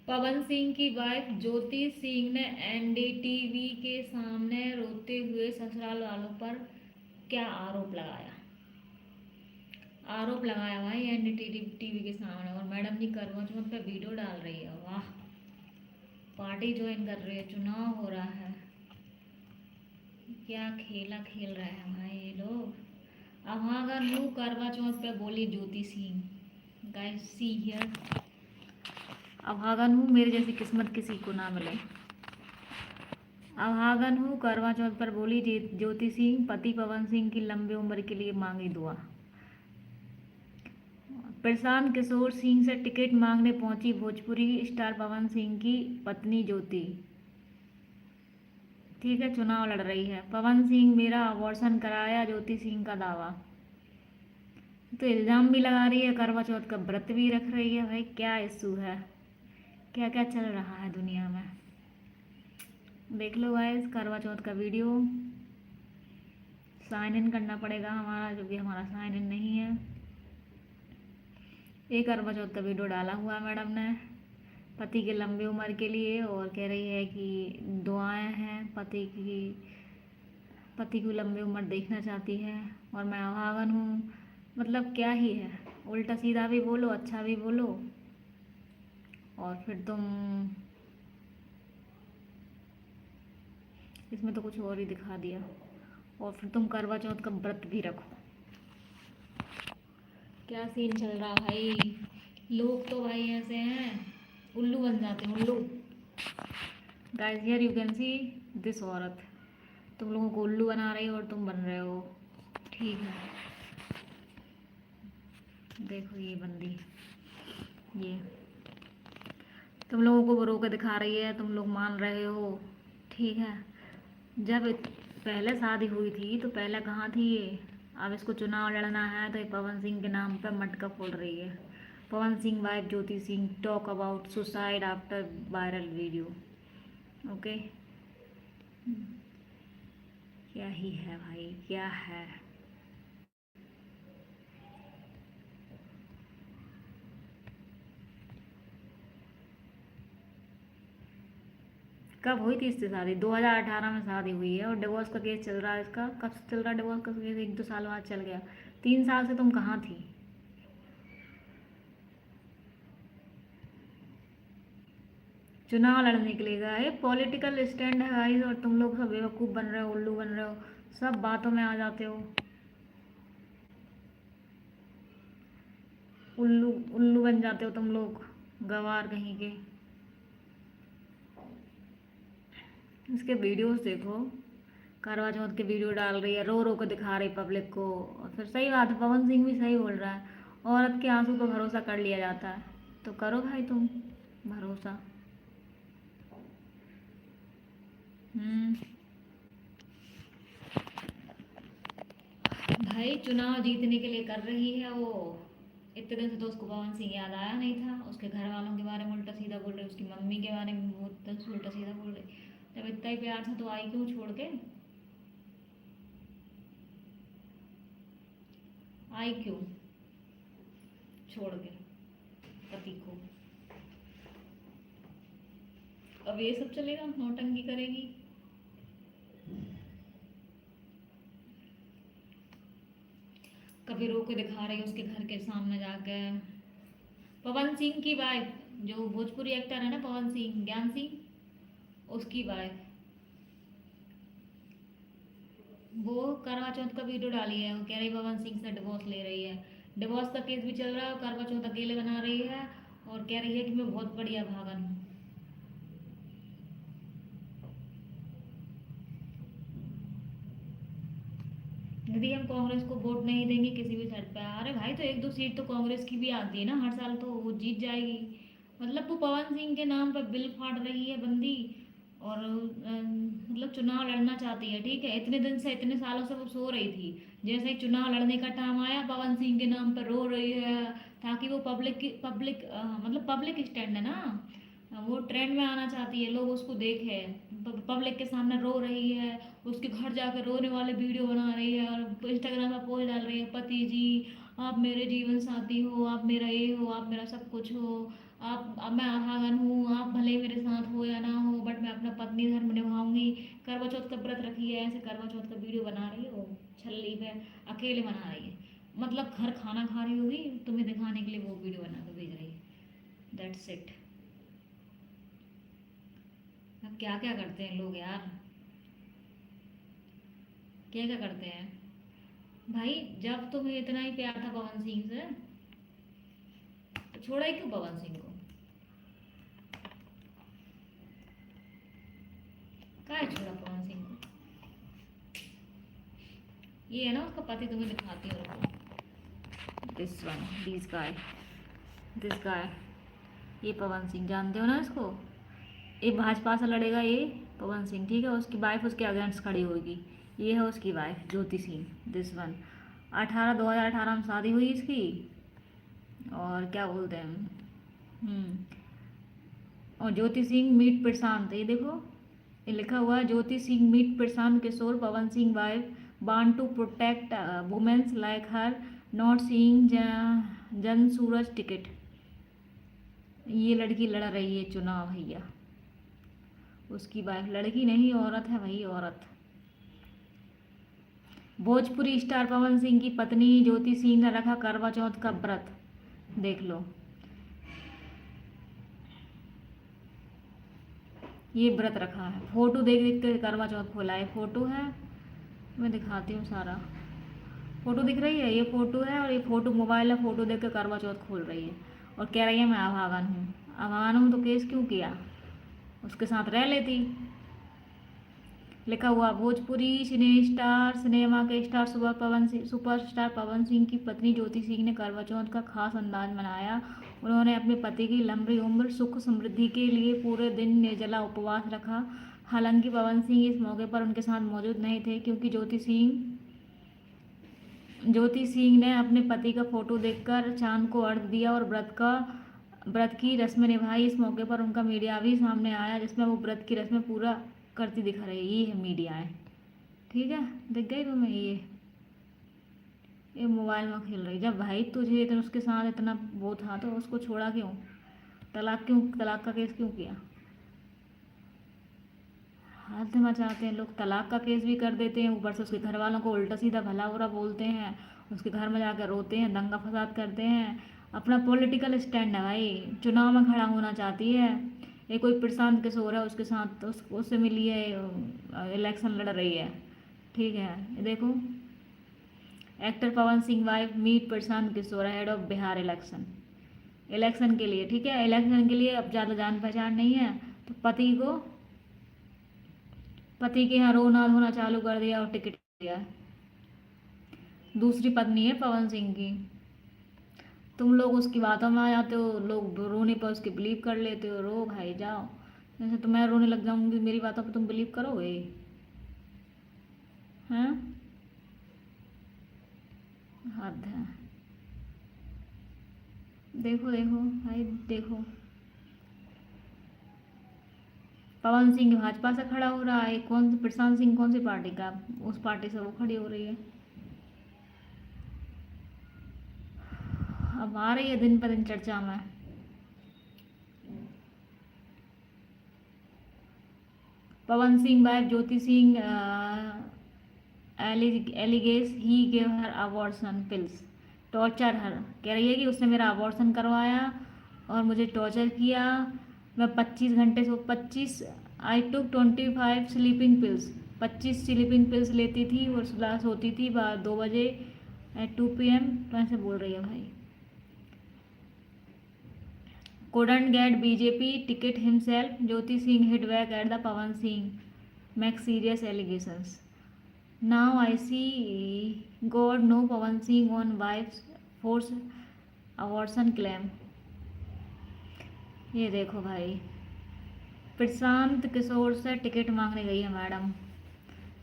पवन सिंह की वाइफ ज्योति सिंह ने एनडीटीवी के सामने रोते हुए ससुराल वालों पर क्या आरोप लगाया भाई एनडीटीवी के सामने। और मैडम जी करवा चौथ पे वीडियो डाल रही है, वाह। पार्टी ज्वाइन कर रही है, चुनाव हो रहा है, क्या खेला खेल रहे हैं भाई ये लोग। अब हाँ, अगर न्यू करवा चौथ पे बोली Jyoti Singh, guys see here, अभागन हूँ, मेरे जैसी किस्मत किसी को ना मिले। अभागन हूँ, करवा चौथ पर बोली ज्योति सिंह, पति पवन सिंह की लंबी उम्र के लिए मांगी दुआ। प्रशांत किशोर सिंह से टिकट मांगने पहुंची भोजपुरी स्टार पवन सिंह की पत्नी ज्योति। ठीक है, चुनाव लड़ रही है। पवन सिंह मेरा अबॉर्शन कराया, ज्योति सिंह का दावा। तो इल्जाम भी लगा रही है, करवा चौथ का व्रत भी रख रही है। भाई क्या इशू है, क्या क्या चल रहा है दुनिया में। देख लो गाइस करवा चौथ का वीडियो। साइन इन करना पड़ेगा हमारा, जो कि हमारा साइन इन नहीं है। एक करवा चौथ का वीडियो डाला हुआ मैडम ने पति के लंबी उम्र के लिए, और कह रही है कि दुआएं हैं पति की लंबी उम्र देखना चाहती है, और मैं अभागन हूँ। मतलब क्या ही है, उल्टा सीधा भी बोलो, अच्छा भी बोलो, और फिर तुम इसमें तो कुछ और ही दिखा दिया, और फिर तुम करवा चौथ का व्रत भी रखो। क्या सीन चल रहा भाई। लोग तो भाई ऐसे हैं, उल्लू बन जाते हैं, उल्लू। Guys here you can see this औरत, तुम लोगों को उल्लू बना रही हो और तुम बन रहे हो। ठीक है, देखो ये बंदी, ये तुम लोगों को बरो के दिखा रही है, तुम लोग मान रहे हो। ठीक है, जब पहले शादी हुई थी तो पहले कहाँ थी ये। अब इसको चुनाव लड़ना है तो ये पवन सिंह के नाम पे मटका फोड़ रही है। Pawan Singh wife Jyoti Singh talk about suicide after viral video. Okay, क्या ही है भाई, क्या है। कब हुई थी इससे शादी? 2018 में शादी हुई है, और डिवोर्स का केस चल रहा है इसका। कब से चल रहा है डिवोर्स का केस? 1-2 साल बाद चल गया। 3 साल से तुम कहाँ थी? चुनाव लड़ने के लिए गए, पॉलिटिकल स्टैंड है गाइस, और तुम लोग सब बेवकूफ़ बन रहे हो, उल्लू बन रहे हो, सब बातों में आ जाते हो। उल्लू उल्लू बन जाते हो तुम लोग, गवार कहीं के। इसके वीडियोस देखो, करवा चौथ के वीडियो डाल रही है, रो रो के दिखा रही पब्लिक को। और फिर सही बात है, पवन सिंह भी सही बोल रहा है, औरत के आंसू पर भरोसा कर लिया जाता है। तो करो भाई तुम भरोसा। हम्म, भाई चुनाव जीतने के लिए कर रही है वो। इतने दिन से तो उसको पवन सिंह याद आया नहीं था, उसके घर वालों के बारे में उल्टा सीधा बोल रही, उसकी मम्मी के बारे में बहुत उल्टा सीधा बोल रही। जब इतना ही प्यार था तो आई क्यों छोड़ के? आई क्यों छोड़ के पति को? अब ये सब चलेगा, नौटंकी करेगी। कभी रो के दिखा रही है उसके घर के सामने जाके। पवन सिंह की वाइफ, जो भोजपुरी एक्टर है ना पवन सिंह, ज्ञान सिंह, उसकी वाइफ, वो करवा चौथ का वीडियो डाली है। वो कह रही पवन सिंह से डिवोर्स ले रही है। डिवोर्स का केस भी चल रहा है, और करवा चौथ अकेले बना रही है, और कह रही है कि मैं बहुत बढ़िया भागन हूँ। यदि हम कांग्रेस को वोट नहीं देंगे किसी भी साइड पे, अरे भाई तो 1-2 सीट तो कांग्रेस की भी आती है ना हर साल, तो वो जीत जाएगी। मतलब वो पवन सिंह के नाम पर बिल फाड़ रही है बंदी, और मतलब चुनाव लड़ना चाहती है। ठीक है, इतने दिन से, इतने सालों से वो सो रही थी, जैसे ही चुनाव लड़ने का टाइम आया पवन सिंह के नाम पर रो रही है, ताकि वो पब्लिक मतलब पब्लिक स्टैंड है ना, वो ट्रेंड में आना चाहती है, लोग उसको देखे। पब्लिक के सामने रो रही है, उसके घर जाकर रोने वाले वीडियो बना रही है, और इंस्टाग्राम पर पोस्ट डाल रही है, पति जी आप मेरे जीवन साथी हो, आप मेरा ये हो, आप मेरा सब कुछ हो, आप अब मैं आहागन हूँ, आप भले ही मेरे साथ हो या ना हो, बट मैं अपना पत्नी धर्म निभाऊंगी। करवा चौथ का व्रत रखी है, ऐसे करवा चौथ का वीडियो बना रही हो, छल्ली पे अकेले बना रही है। मतलब घर खाना खा रही होगी, तुम्हें दिखाने के लिए वो वीडियो बना के भेज रही है। That's it. अब क्या क्या करते हैं लोग यार, क्या क्या करते हैं। भाई जब तुम्हें इतना ही प्यार था पवन सिंह से, तो छोड़ा ही क्यों पवन सिंह को? क्या है छोड़ा पवन सिंह को? ये है ना उसका पति, तुम्हें दिखाती हूँ, रुको। दिस वन, दिस गाय, ये पवन सिंह, जानते हो ना इसको? ये भाजपा से लड़ेगा ये पवन सिंह, ठीक है। उसकी वाइफ उसके अगेंस्ट खड़ी होगी। ये है उसकी wife Jyoti Singh, this one. 2018 में शादी हुई इसकी। और क्या बोलते हैं, और ज्योति सिंह मीट प्रशांत, ये देखो, ये लिखा हुआ है Jyoti Singh meet Prashant Kishor Pawan Singh wife want to protect womens like her not seeing Jan Suraaj ticket. ये लड़की लड़ रही है चुनाव भैया, उसकी वाइफ, लड़की नहीं औरत है भाई, औरत। भोजपुरी स्टार पवन सिंह की पत्नी ज्योति सिंह ने रखा करवा चौथ का व्रत, देख लो। ये व्रत रखा है, फोटो देख देख के करवा चौथ खोला है, फोटो है, मैं दिखाती हूँ सारा। फोटो दिख रही है, ये फोटो है, और ये फोटो मोबाइल है, फोटो देख के करवा चौथ खोल रही है। और कह रही है मैं अभागन हूँ। अभागन हूँ तो केस क्यों किया, उसके साथ रह लेती। लिखा हुआ भोजपुरी सिनेमा के स्टार सुपरस्टार पवन सिंह की पत्नी ज्योति सिंह ने करवा चौथ का खास अंदाज मनाया। उन्होंने अपने पति की लंबी उम्र सुख समृद्धि के लिए पूरे दिन निर्जला उपवास रखा। हालांकि पवन सिंह इस मौके पर उनके साथ मौजूद नहीं थे, क्योंकि ज्योति सिंह ने अपने पति का फोटो देखकर चांद को अर्घ दिया और व्रत की रस्में निभाई। इस मौके पर उनका मीडिया भी सामने आया, जिसमें वो व्रत की रस्में पूरा करती दिख रही है। ये है मीडिया है, ठीक है, दिख गई तुम्हें? ये मोबाइल में खेल रही। जब भाई तुझे इतना उसके साथ इतना वो था, तो उसको छोड़ा क्यों? तलाक का केस क्यों किया? हद मचाते हैं लोग, तलाक का केस भी कर देते हैं, ऊपर से उसके घर वालों को उल्टा सीधा भला बुरा बोलते हैं, उसके घर में जाकर रोते हैं, दंगा फसाद करते हैं। अपना पॉलिटिकल स्टैंड है भाई, चुनाव में खड़ा होना चाहती है। ये कोई प्रशांत किशोर है, उसके साथ उससे मिली है, इलेक्शन लड़ रही है, ठीक है। ये देखो, actor Pawan Singh wife meet Prashant Kishor head of Bihar election के लिए, ठीक है, इलेक्शन के लिए। अब ज़्यादा जान पहचान नहीं है, तो पति के यहाँ रोना धोना चालू कर दिया और टिकट दिया। दूसरी पत्नी है पवन सिंह की। तुम लोग उसकी बातों में आ जाते हो, लोग रोने पर उसके बिलीव कर लेते हो। रो भाई जाओ, जैसे तो मैं रोने लग जाऊंगी, मेरी बातों पर तुम बिलीव करोगे? हैं? हद है। देखो देखो भाई, देखो, पवन सिंह भाजपा से खड़ा हो रहा है, कौन से प्रशांत सिंह कौन सी पार्टी का, उस पार्टी से वो खड़ी हो रही है। अब आ रही है दिन पर दिन चर्चा में। Pawan Singh wife Jyoti Singh alleges he gave her abortion pills torture her, कह रही है कि उसने मेरा अबॉर्शन करवाया और मुझे टॉर्चर किया। मैं 25 आई टुक 25 स्लीपिंग पिल्स, 25 स्लीपिंग पिल्स लेती थी और सुबह सोती थी 2 बजे एट 2 PM, तो ऐसे बोल रही है भाई। couldn't get BJP ticket himself, Jyoti Singh hit back at the Pawan Singh makes serious allegations. Now I see God no Pawan Singh on wife's force abortion claim. ये देखो भाई, प्रशांत किशोर से टिकट मांगने गई है मैडम।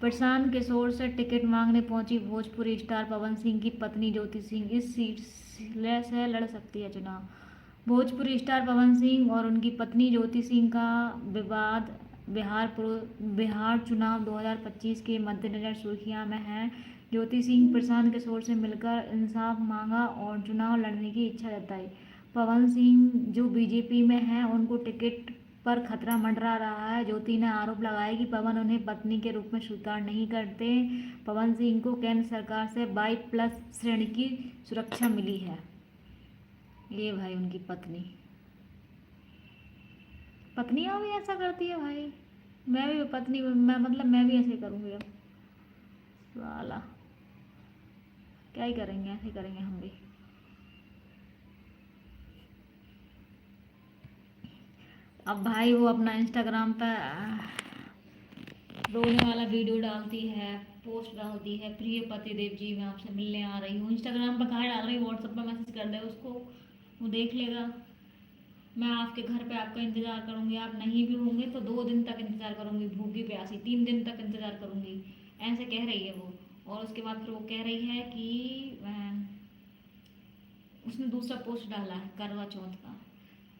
प्रशांत किशोर से टिकट मांगने पहुंची भोजपुरी स्टार पवन सिंह की पत्नी ज्योति सिंह, इस सीट से लड़ सकती है चुनाव। भोजपुरी स्टार पवन सिंह और उनकी पत्नी ज्योति सिंह का विवाद बिहार चुनाव 2025 के मद्देनजर सुर्खियां में है। ज्योति सिंह प्रशांत किशोर से मिलकर इंसाफ मांगा और चुनाव लड़ने की इच्छा जताई। पवन सिंह जो बीजेपी में हैं उनको टिकट पर खतरा मंडरा रहा है। ज्योति ने आरोप लगाया कि पवन उन्हें पत्नी के रूप में स्वीकार नहीं करते। पवन सिंह को केंद्र सरकार से 22+ श्रेणी की सुरक्षा मिली है। ये भाई उनकी पत्नी पत्नियां भी ऐसा करती है भाई। मैं भी पत्नी मैं मतलब मैं भी ऐसे करूँगी अब। वाला क्या ही करेंगे, ऐसे ही करेंगे हम भी। अब भाई वो अपना इंस्टाग्राम पे रोने वाला वीडियो डालती है, पोस्ट डालती है, प्रिय पतिदेव जी मैं आपसे मिलने आ रही हूँ। इंस्टाग्राम पर कहाँ डाल रही, व्हाट्सएप पर मैसेज कर दे उसको, वो देख लेगा। मैं आपके घर पे आपका इंतजार करूंगी, आप नहीं भी होंगे तो 2 दिन तक इंतजार करूंगी, भूखी प्यासी 3 दिन तक इंतजार करूंगी, ऐसे कह रही है वो। और उसके बाद फिर वो कह रही है कि उसने दूसरा पोस्ट डाला है करवा चौथ का।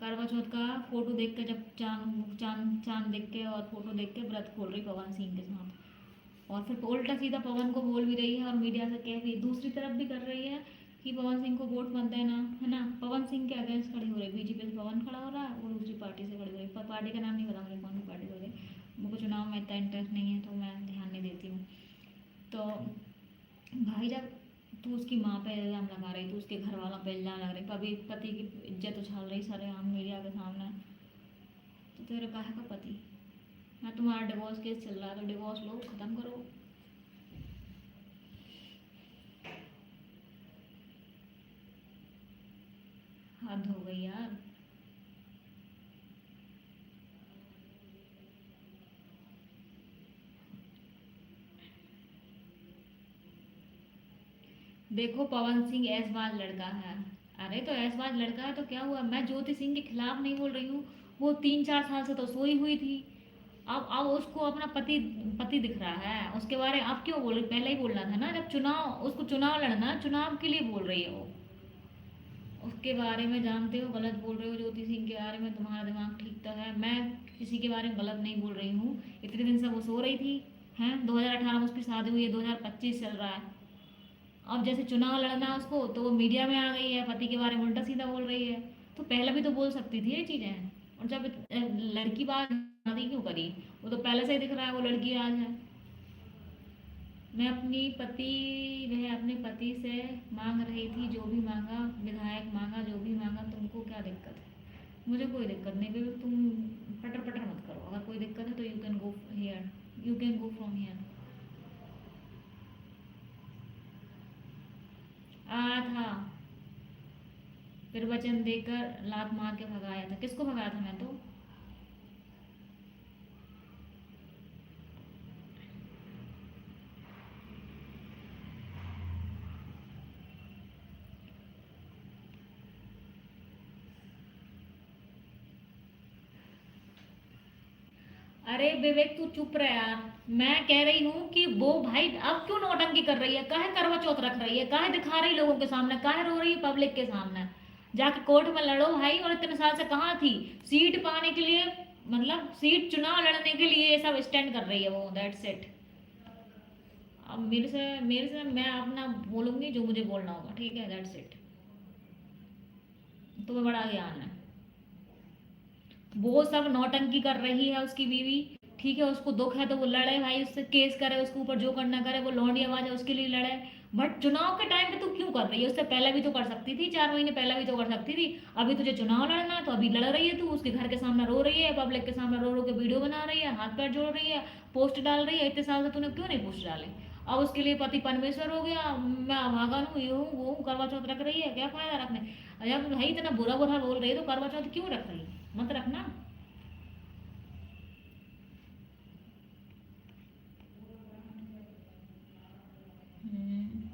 करवा चौथ का फोटो देख के, जब चांद चांद चांद देख के और फोटो देख के व्रत खोल रही पवन सिंह के साथ। और फिर उल्टा सीधा पवन को बोल भी रही है और मीडिया से कह भी दूसरी तरफ भी कर रही है कि पवन सिंह को वोट मत देना, है ना। पवन सिंह के अगेंस्ट खड़ी हो रही है, बीजेपी से पवन खड़ा हो रहा है, और दूसरी पार्टी से खड़ी हो रही है। पार्टी का नाम नहीं पता मुझे कौन सी पार्टी हो रही है, मुझको चुनाव में इतना इंटरेस्ट नहीं है तो मैं ध्यान नहीं देती हूँ। तो भाई जब तू उसकी माँ पे इल्ज़ाम लगा रही, तू उसके घर वालों पे इल्ज़ाम लगा रही, कभी पति की इज्जत उछाल रही सारे आम मीडिया के सामने, तो तेरे काहे का पति। मैं तुम्हारा डिवोर्स केस चल रहा है तो डिवोर्स लो, ख़त्म करो। हद हो गई यार। देखो पवन सिंह ऐशबाज लड़का है। अरे तो ऐशबाज लड़का है तो क्या हुआ, मैं ज्योति सिंह के खिलाफ नहीं बोल रही हूँ। वो 3-4 साल से तो सोई हुई थी। अब उसको अपना पति पति दिख रहा है, उसके बारे में आप क्यों बोल रहे, पहले ही बोलना था ना, जब चुनाव उसको चुनाव लड़ना, चुनाव के लिए बोल रही है वो। उसके बारे में जानते हो गलत बोल रहे हो, ज्योति सिंह के बारे में तुम्हारा दिमाग ठीक तो है। मैं किसी के बारे में गलत नहीं बोल रही हूँ। इतने दिन से वो सो रही थी, हैं 2018 में उसकी शादी हुई है, 2025 चल रहा है। अब जैसे चुनाव लड़ना है उसको तो वो मीडिया में आ गई है, पति के बारे में उल्टा सीधा बोल रही है। तो पहले भी तो बोल सकती थी ये चीज़ें। और जब लड़की बात शादी क्यों करी, वो तो पहले से ही दिख रहा है वो लड़की राज है। मैं अपनी पति वह अपने पति से मांग रही थी जो भी मांगा, विधायक मांगा जो भी मांगा, तुमको क्या दिक्कत है। मुझे कोई दिक्कत नहीं, बेबी तुम पटर पटर मत करो। अगर कोई दिक्कत है तो you can go here, you can go from here. आया था, फिर वचन देकर लात मार के भगाया था। किसको भगाया था, मैं तो। अरे विवेक तू चुप रहे यार। मैं कह रही हूँ कि वो भाई अब क्यों नौटंकी कर रही है, काहे करवा चौथ रख रही है, काहे दिखा रही लोगों के सामने, काहे रो रही है पब्लिक के सामने। जाके कोर्ट में लड़ो भाई। और इतने साल से कहाँ थी, सीट पाने के लिए, मतलब सीट चुनाव लड़ने के लिए ये सब स्टैंड कर रही है वो, दैट्स इट। अब मेरे से मैं अपना बोलूंगी जो मुझे बोलना होगा, ठीक है, दैट्स इट। तुम्हें बड़ा ज्ञान है। वो सब नौटंकी कर रही है उसकी बीवी, ठीक है, उसको दुख है तो वो लड़े भाई, उससे केस करे, उसके ऊपर जो करना करे, वो लौंडी आवाज है उसके लिए लड़े। बट चुनाव के टाइम पे तू क्यों कर रही है, उससे पहले भी तो कर सकती थी, 4 महीने पहले भी तो कर सकती थी। अभी तुझे चुनाव लड़ना है तो अभी लड़ रही है तू, उसके घर के सामने रो रही है, पब्लिक के सामने रो रो के वीडियो बना रही है, हाथ पैर जोड़ रही है, पोस्ट डाल रही है। इतने साल से तूने क्यों नहीं पोस्ट डाले। अब उसके लिए पति परमेश्वर हो गया, मैं अभागन हूँ, ये हूँ वो हूँ, करवा चौथ रख रही है, क्या फायदा रखने। जब भाई इतना बुरा बुरा बोल रही है तो करवा चौथ क्यों रख रही है, मत रखना। हम्म।